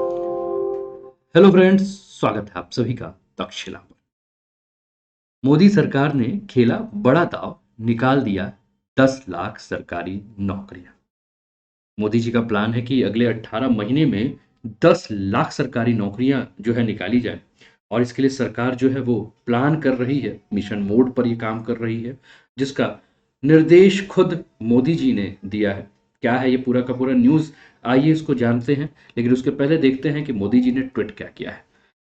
Hello friends, स्वागत है आप सभी का तक्षशिला पर। मोदी सरकार ने खेला बड़ा दांव, निकाल दिया 10 लाख सरकारी नौकरियां। मोदी जी का प्लान है कि अगले 18 महीने में 10 लाख सरकारी नौकरियां जो है निकाली जाए और इसके लिए सरकार जो है वो प्लान कर रही है, मिशन मोड पर ये काम कर रही है, जिसका निर्देश खुद मोदी जी ने दिया है। क्या है ये पूरा का पूरा न्यूज़, आइए इसको जानते हैं। लेकिन उसके पहले देखते हैं कि मोदी जी ने ट्वीट क्या किया है।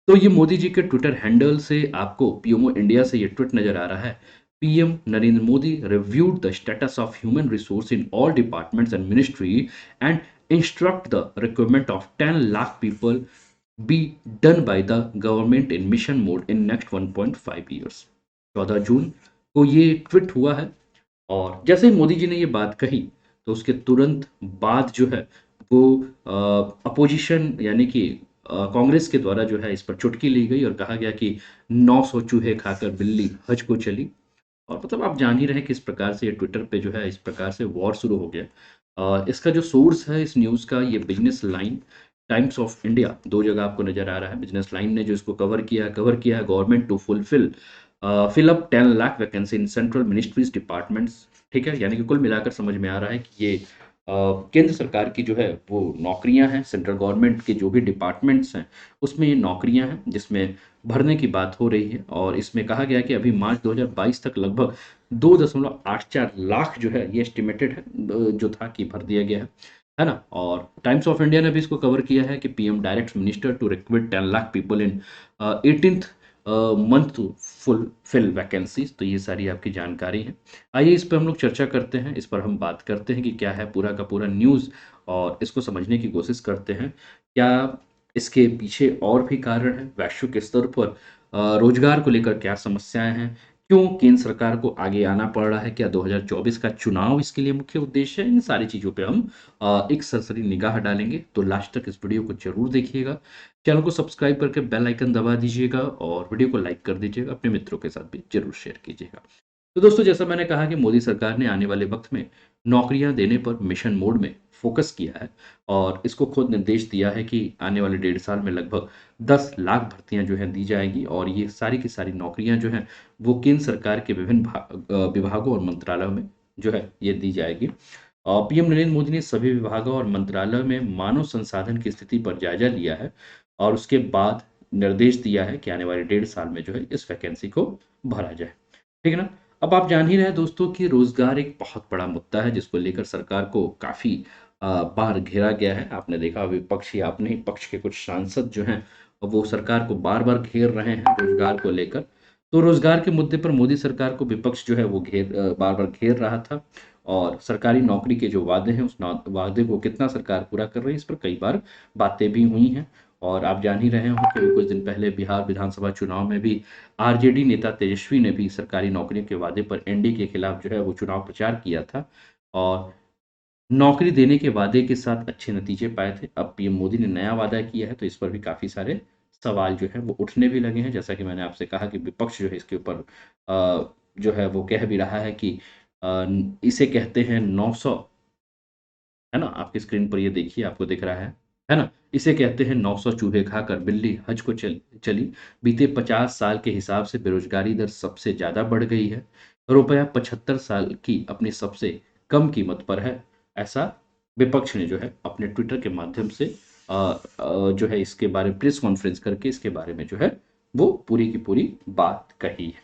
तो ये मोदी जी के ट्विटर हैंडल से आपको पीएमओ इंडिया से ये ट्वीट नजर आ रहा है। PM Narendra Modi reviewed the status of human resource in all departments and ministry and instruct the recruitment of 10 lakh people be done by the government in mission mode in next 1.5 years। 14 जून को ये tweet हुआ है और जैसे ही मोदी जी ने ये बात कही तो उसके तुरंत बाद जो है वो अपोजिशन यानी कि कांग्रेस के द्वारा जो है इस पर चुटकी ली गई और कहा गया कि 900 चूहे खाकर बिल्ली हज को चली। और मतलब आप जान ही रहे हैं किस प्रकार से ये ट्विटर पे जो है इस प्रकार से वॉर शुरू हो गया। इसका जो सोर्स है इस न्यूज़ का, ये business line, times of India, दो जगह आपको नजर आ रहा है। बिजनेस लाइन ने जो इसको कवर किया है, government to fulfil fill up 10 lakh vacancy in central ministries departments. ठीक है, यानी कि कुल मिलाकर समझ में आ रहा है कि ये केंद्र सरकार की जो है वो नौकरियां हैं, सेंट्रल गवर्नमेंट के जो भी डिपार्टमेंट्स हैं उसमें ये नौकरियां हैं जिसमें भरने की बात हो रही है। और इसमें कहा गया है कि अभी मार्च 2022 तक लगभग 2.84 लाख जो है ये एस्टिमेटेड है, जो था कि भर दिया गया है ना। और टाइम्स ऑफ इंडिया ने भी इसको कवर किया है कि PM direct minister to recruit 10 lakh people in 18th month to fulfil vacancies. तो ये सारी आपकी जानकारी है। आइए इस पर हम लोग चर्चा करते हैं, इस पर हम बात करते हैं कि क्या है पूरा का पूरा न्यूज़ और इसको समझने की कोशिश करते हैं। क्या इसके पीछे और भी कारण है, वैश्विक स्तर पर रोजगार को लेकर क्या समस्याएं हैं, क्यों केंद्र सरकार को आगे आना पड़ रहा है, क्या 2024 का चुनाव इसके लिए मुख्य उद्देश्य है। इन सारी चीज़ों पे हम एक सरसरी निगाह डालेंगे। तो लास्ट तक इस वीडियो को जरूर देखिएगा। चैनल को सब्सक्राइब करके बेल आइकन दबा दीजिएगा और वीडियो को लाइक कर दीजिएगा, अपने मित्रों के साथ भी जरूर शेयर कीजिएगा। तो दोस्तों, जैसा मैंने कहा कि मोदी सरकार ने आने वाले वक्त में नौकरियां देने पर मिशन मोड में फोकस किया है और इसको खुद निर्देश दिया है कि आने वाले 1.5 साल में लगभग 10 लाख भर्तियां जो हैं दी जाएंगी और ये सारी की सारी नौकरियां जो हैं वो केंद्र सरकार के विभिन्न विभागों और मंत्रालयों में जो है ये दी जाएगी। पीएम नरेंद्र मोदी ने सभी विभागों और मंत्रालयों में मानव संसाधन की स्थिति पर जायजा लिया है और उसके बाद निर्देश दिया है कि आने वाले 1.5 साल में जो है इस वैकेंसी को भरा जाए। ठीक है ना। अब आप जान ही रहे हैं दोस्तों कि रोजगार एक बहुत बड़ा मुद्दा है जिसको लेकर सरकार को काफी बार घेरा गया है। आपने देखा विपक्ष या अपने ही पक्ष के कुछ सांसद जो हैं वो सरकार को बार बार घेर रहे हैं रोजगार को लेकर। तो रोजगार के मुद्दे पर मोदी सरकार को विपक्ष जो है वो बार बार घेर रहा था और सरकारी नौकरी के जो वादे हैं उस वादे को कितना सरकार पूरा कर रही है इस पर कई बार बातें भी हुई हैं। और आप जान ही रहे हो कि अभी कुछ दिन पहले बिहार विधानसभा चुनाव में भी आरजेडी नेता तेजस्वी ने भी सरकारी नौकरियों के वादे पर एनडीए के खिलाफ जो है वो चुनाव प्रचार किया था और नौकरी देने के वादे के साथ अच्छे नतीजे पाए थे। अब पीएम मोदी ने नया वादा किया है तो इस पर भी काफी सारे सवाल जो है वो उठने भी लगे हैं। जैसा कि मैंने आपसे कहा कि विपक्ष जो है इसके ऊपर जो है वो कह भी रहा है कि इसे कहते हैं 900, है ना। आपकी स्क्रीन पर ये देखिए, आपको दिख रहा है ना। इसे कहते हैं 900 चूहे खाकर बिल्ली हज को चली। बीते 50 साल के हिसाब से बेरोजगारी दर सबसे ज्यादा बढ़ गई है। रुपया 75 साल की अपनी सबसे कम कीमत पर है। ऐसा विपक्ष ने जो है अपने ट्विटर के माध्यम से जो है इसके बारे में प्रेस कॉन्फ्रेंस करके इसके बारे में जो है वो पूरी की पूरी बात कही है।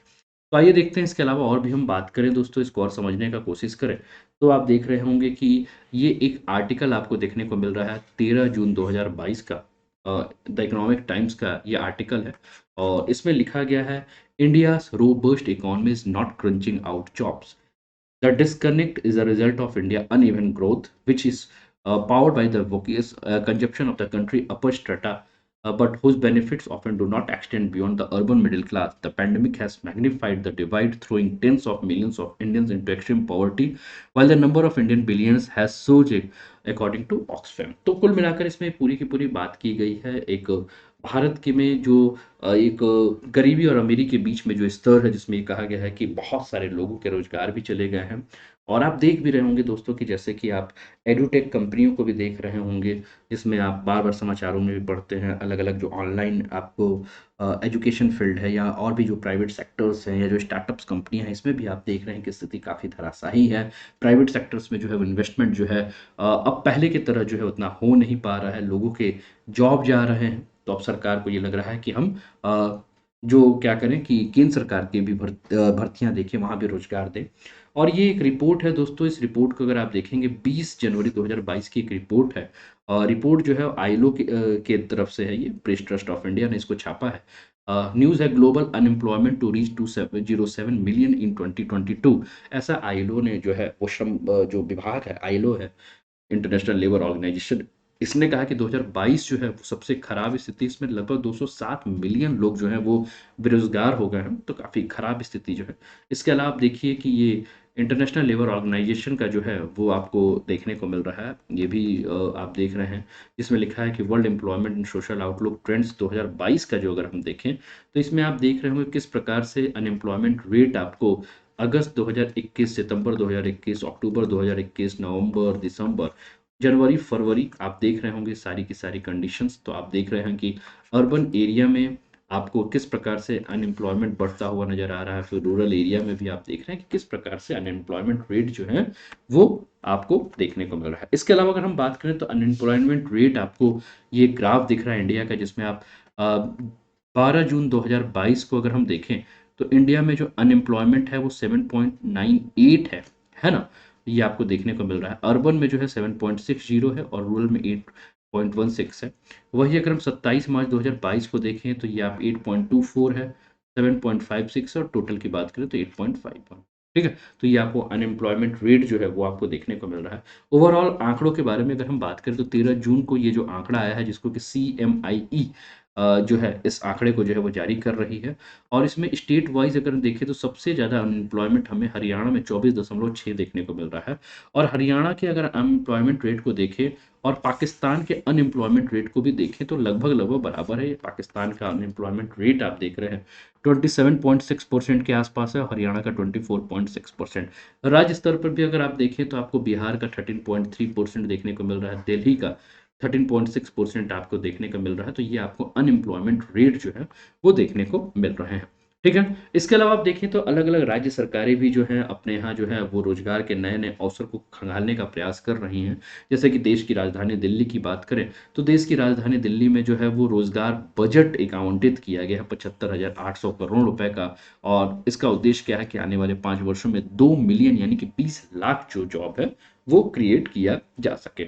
तो आइए देखते हैं इसके अलावा और भी हम बात करें दोस्तों, इसको और समझने का कोशिश करें। तो आप देख रहे होंगे कि ये एक आर्टिकल आपको देखने को मिल रहा है 13 जून 2022 का, द इकोनॉमिक टाइम्स का ये आर्टिकल है और इसमें लिखा गया है India's robust economy is not crunching out jobs. The disconnect is a result of India's uneven growth, which is powered by the vocational consumption of the country upper strata, but whose benefits often do not extend beyond the urban middle class. The pandemic has magnified the divide, throwing tens of millions of Indians into extreme poverty, while the number of Indian billionaires has surged, according to Oxfam। तो कुल मिलाकर इसमें पूरी की पूरी बात की गई है एक भारत के में जो एक गरीबी और अमीरी के बीच में जो स्तर है जिसमें ये कहा गया है कि बहुत सारे लोगों के रोज़गार भी चले गए हैं। और आप देख भी रहे होंगे दोस्तों कि जैसे कि आप एडुटेक कंपनियों को भी देख रहे होंगे, जिसमें आप बार-बार समाचारों में भी पढ़ते हैं, अलग-अलग जो ऑनलाइन आपको एजुकेशन फ़ील्ड है या और भी जो प्राइवेट सेक्टर्स हैं या जो स्टार्टअप्स कंपनियाँ हैं, इसमें भी आप देख रहे हैं कि स्थिति काफ़ी धराशायी है। प्राइवेट सेक्टर्स में जो है वो इन्वेस्टमेंट जो है अब पहले की तरह जो है उतना हो नहीं पा रहा है, लोगों के जॉब जा रहे हैं। तो अब सरकार को ये लग रहा है कि हम जो क्या करें कि केंद्र सरकार की भी भर्तियाँ देखें, वहाँ भी रोज़गार दें। और ये एक रिपोर्ट है दोस्तों, इस रिपोर्ट को अगर आप देखेंगे 20 जनवरी 2022 की एक रिपोर्ट है। रिपोर्ट जो है आईएलओ के तरफ से है, ये प्रेस ट्रस्ट ऑफ इंडिया ने इसको छापा है। न्यूज़ है global unemployment to reach 207 million in 2022। ऐसा आईएलओ ने जो है वो श्रम जो विभाग है, आईएलओ है, इंटरनेशनल लेबर ऑर्गेनाइजेशन, इसने कहा कि 2022 जो है वो सबसे खराब स्थिति, इसमें लगभग 207 मिलियन लोग जो हैं वो बेरोजगार हो गए हैं, तो काफ़ी खराब स्थिति जो है। इसके अलावा आप देखिए कि ये इंटरनेशनल लेबर ऑर्गेनाइजेशन का जो है वो आपको देखने को मिल रहा है, ये भी आप देख रहे हैं, इसमें लिखा है कि world employment and social outlook trends 2022 का जो अगर हम देखें, तो इसमें आप देख रहे होंगे किस प्रकार से अनएम्प्लॉयमेंट रेट आपको अगस्त 2021, सितंबर 2021, अक्टूबर 2021, नवंबर, दिसंबर, जनवरी, फरवरी आप देख रहे होंगे सारी की सारी कंडीशंस। तो आप देख रहे हैं कि अर्बन एरिया में आपको किस प्रकार से अनएम्प्लॉयमेंट बढ़ता हुआ नज़र आ रहा है, फिर रूरल एरिया में भी आप देख रहे हैं कि किस प्रकार से अनएम्प्लॉयमेंट रेट जो है वो आपको देखने को मिल रहा है। इसके अलावा अगर हम बात करें तो अनएम्प्लॉयमेंट रेट आपको ये ग्राफ दिख रहा है इंडिया का, जिसमें आप 12 जून 2022 को अगर हम देखें तो इंडिया में जो अनएम्प्लॉयमेंट है वो 7.98 है ना? ये आपको देखने को मिल रहा है। अर्बन में जो है 7.60 है और रूरल में 8.16 है। वही अगर हम 27 मार्च 2022 को देखें तो ये आप 8.24 है, 7.56 है और टोटल की बात करें तो 8.51। ठीक है? तो ये आपको अनएम्प्लॉयमेंट रेट जो है वो आपको देखने को मिल रहा है। ओवरऑल आंकड़ों के बारे में अगर हम बात करें तो 13 जून को ये जो आंकड़ा आया है जिसको कि सीएमआईई जो है इस आंकड़े को जो है वो जारी कर रही है। और इसमें स्टेट वाइज़ अगर देखें तो सबसे ज़्यादा अनएम्प्लॉयमेंट हमें हरियाणा में 24.6 देखने को मिल रहा है। और हरियाणा के अगर अनएम्प्लॉयमेंट रेट को देखें और पाकिस्तान के अनएम्प्लॉयमेंट रेट को भी देखें तो लगभग-लगभग बराबर है। ये पाकिस्तान का अनएम्प्लॉयमेंट रेट आप देख रहे हैं 27.6% के आसपास है और हरियाणा का 24.6%। राज्य स्तर पर भी अगर आप देखें तो आपको बिहार का 13.3% देखने को मिल रहा है, दिल्ली का 13.6% आपको देखने को मिल रहा है। तो ये आपको अनएम्प्लॉयमेंट रेट जो है वो देखने को मिल रहे हैं। ठीक है? इसके अलावा आप देखें तो अलग-अलग राज्य सरकारें भी जो हैं अपने यहाँ जो है वो रोज़गार के नए-नए अवसर को खंगालने का प्रयास कर रही हैं। जैसे कि देश की राजधानी दिल्ली की बात करें, तो देश की राजधानी दिल्ली में जो है वो रोज़गार बजट एक आवंटित किया गया है 75,800 करोड़ रुपए का। और इसका उद्देश्य क्या है कि आने वाले 5 वर्षों में 2 मिलियन यानी कि 20 लाख जो जॉब है, वो क्रिएट किया जा सके।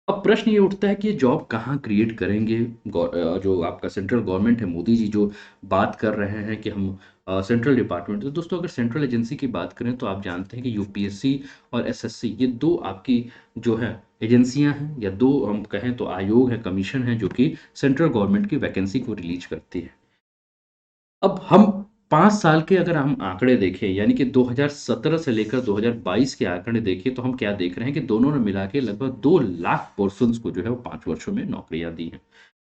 अब प्रश्न ये उठता है कि ये जॉब कहाँ क्रिएट करेंगे? जो आपका सेंट्रल गवर्नमेंट है, मोदी जी जो बात कर रहे हैं कि हम सेंट्रल डिपार्टमेंट, तो दोस्तों अगर सेंट्रल एजेंसी की बात करें तो आप जानते हैं कि यूपीएससी और एसएससी ये 2 आपकी जो है एजेंसियाँ हैं या 2 हम कहें तो आयोग है, कमीशन है जो कि सेंट्रल गवर्नमेंट की वैकेंसी को रिलीज़ करती है। अब हम 5 साल के अगर हम आंकड़े देखें यानी कि 2017 से लेकर 2022 के आंकड़े देखें तो हम क्या देख रहे हैं कि दोनों ने मिला के लगभग 2 लाख पर्सन्स को जो है वो 5 वर्षों में नौकरियाँ दी हैं।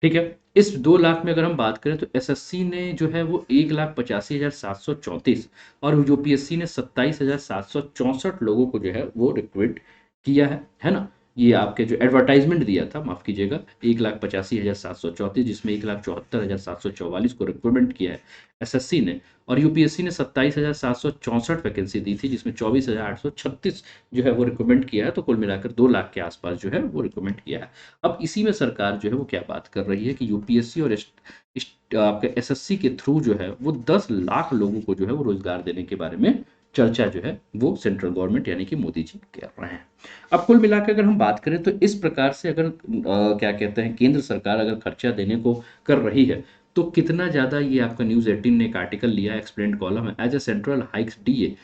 ठीक है? इस 2 लाख में अगर हम बात करें तो एसएससी ने जो है वो 1,85,734 और यूपीएससी ने 27,764 लोगों को जो है वो रिक्रूट किया है ना? ये आपके जो एडवर्टाइज़मेंट दिया था, माफ़ कीजिएगा, 1,85,734 जिसमें 1,74,744 को रिक्रूटमेंट किया है एसएससी ने और यूपीएससी ने 27,764 वैकेंसी दी थी जिसमें 24,836 जो है वो रिक्रूटमेंट किया है, तो कुल मिलाकर 2 लाख के आस-पास जो है वो रिक्रूटमेंट किया है। अब इसी में सरकार जो है वो क्या बात कर रही है कि यूपीएससी और आपके एसएससी के थ्रू जो है वो 10 लाख लोगों को जो है वो रोजगार देने के बारे में चर्चा जो है वो सेंट्रल गवर्नमेंट यानी कि मोदी जी कर रहे हैं। अब कुल मिलाकर अगर हम बात करें तो इस प्रकार से अगर क्या कहते हैं केंद्र सरकार अगर खर्चा देने को कर रही है तो कितना ज़्यादा, ये आपका न्यूज़ 18 ने एक आर्टिकल लिया है, एक्सप्लेन्ड कॉलम है, as a central hikes DA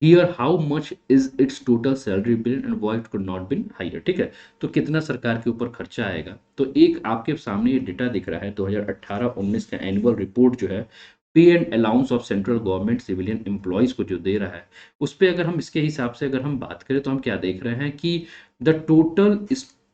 here how much is its total salary bill and why it could not been higher. ठीक है? तो कितना सरकार के ऊपर खर्चा आएगा, तो एक आपके सामने ये डेटा दिख रहा है 2018-19 का एनुअल रिपोर्ट जो है पे and allowance of central government civilian employees को जो दे रहा है, उस पे अगर हम इसके हिसाब से अगर हम बात करें तो हम क्या देख रहे हैं कि the total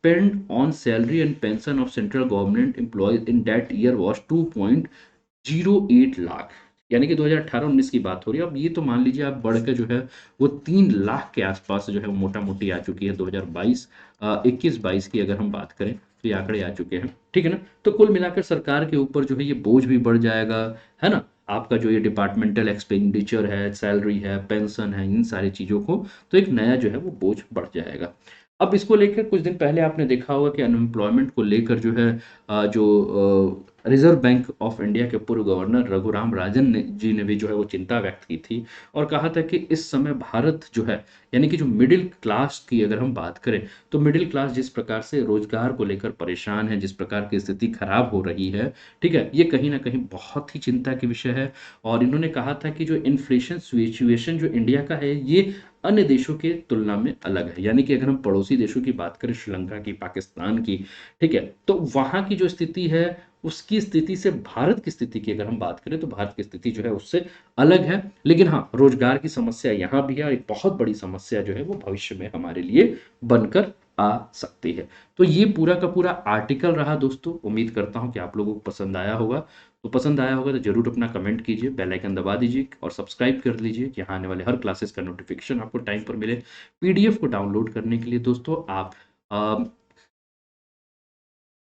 spent on salary and pension of central government employees in that year was 2.08 lakh, यानी कि 2018-19 की बात हो रही है। अब ये तो मान लीजिए आप बढ़ के जो है वो 3 लाख के आसपास जो है वो मोटा मोटी आ चुकी है 2022 21-22 की अगर हम बात करें तो ये आंकड़े आ चुके हैं, ठीक है ना। तो कुल मिलाकर सरकार के ऊपर जो है ये बोझ भी बढ़ जाएगा, है ना। आपका जो ये डिपार्टमेंटल एक्सपेंडिचर है, सैलरी है, पेंशन है, इन सारी चीज़ों को तो एक नया जो है वो बोझ बढ़ जाएगा। अब इसको लेकर कुछ दिन पहले आपने देखा होगा कि अनएम्प्लॉयमेंट को लेकर जो है जो रिजर्व बैंक ऑफ इंडिया के पूर्व गवर्नर रघुराम राजन जी ने भी जो है वो चिंता व्यक्त की थी और कहा था कि इस समय भारत जो है, यानी कि जो मिडिल क्लास की अगर हम बात करें तो मिडिल क्लास जिस प्रकार से रोजगार को लेकर परेशान है, जिस प्रकार की स्थिति खराब हो रही है, ठीक है, ये कहीं ना कहीं बहुत ही चिंता की विषय है। और इन्होंने कहा था कि जो इन्फ्लेशन सिचुएशन जो इंडिया का है ये अन्य देशों के तुलना में अलग है, यानी कि अगर हम पड़ोसी देशों की बात करें, श्रीलंका की, पाकिस्तान की, ठीक है, तो वहाँ की जो स्थिति है उसकी स्थिति से भारत की स्थिति की अगर हम बात करें तो भारत की स्थिति जो है उससे अलग है। लेकिन हाँ, रोजगार की समस्या यहाँ भी है और एक बहुत बड़ी समस्या जो है वो भविष्य में हमारे लिए बनकर आ सकती है। तो ये पूरा का पूरा आर्टिकल रहा दोस्तों, उम्मीद करता हूँ कि आप लोगों को पसंद आया होगा। तो पसंद आया होगा तो जरूर अपना कमेंट कीजिए, बेल आइकन दबा दीजिए और सब्सक्राइब कर लीजिए कि यहाँ आने वाले हर क्लासेस का नोटिफिकेशन आपको टाइम पर मिले। पीडीएफ को डाउनलोड करने के लिए दोस्तों आप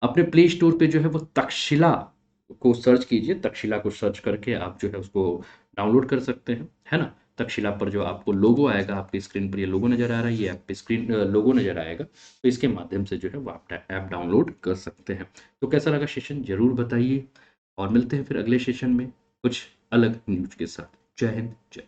अपने प्ले स्टोर पे जो है वो तक्षशिला को सर्च कीजिए, तक्षशिला को सर्च करके आप जो है उसको डाउनलोड कर सकते हैं, है ना। तक्षशिला पर जो आपको लोगो आएगा, आपकी स्क्रीन पर ये लोगो नजर आ रहा है, ये ऐप पे स्क्रीन लोगो नजर आएगा, तो इसके माध्यम से जो है वो आप ऐप डाउनलोड कर सकते हैं। तो कैसा लगा सेशन जरूर बताइए और मिलते हैं फिर अगले सेशन में कुछ अलग न्यूज के साथ। जय हिंद, जय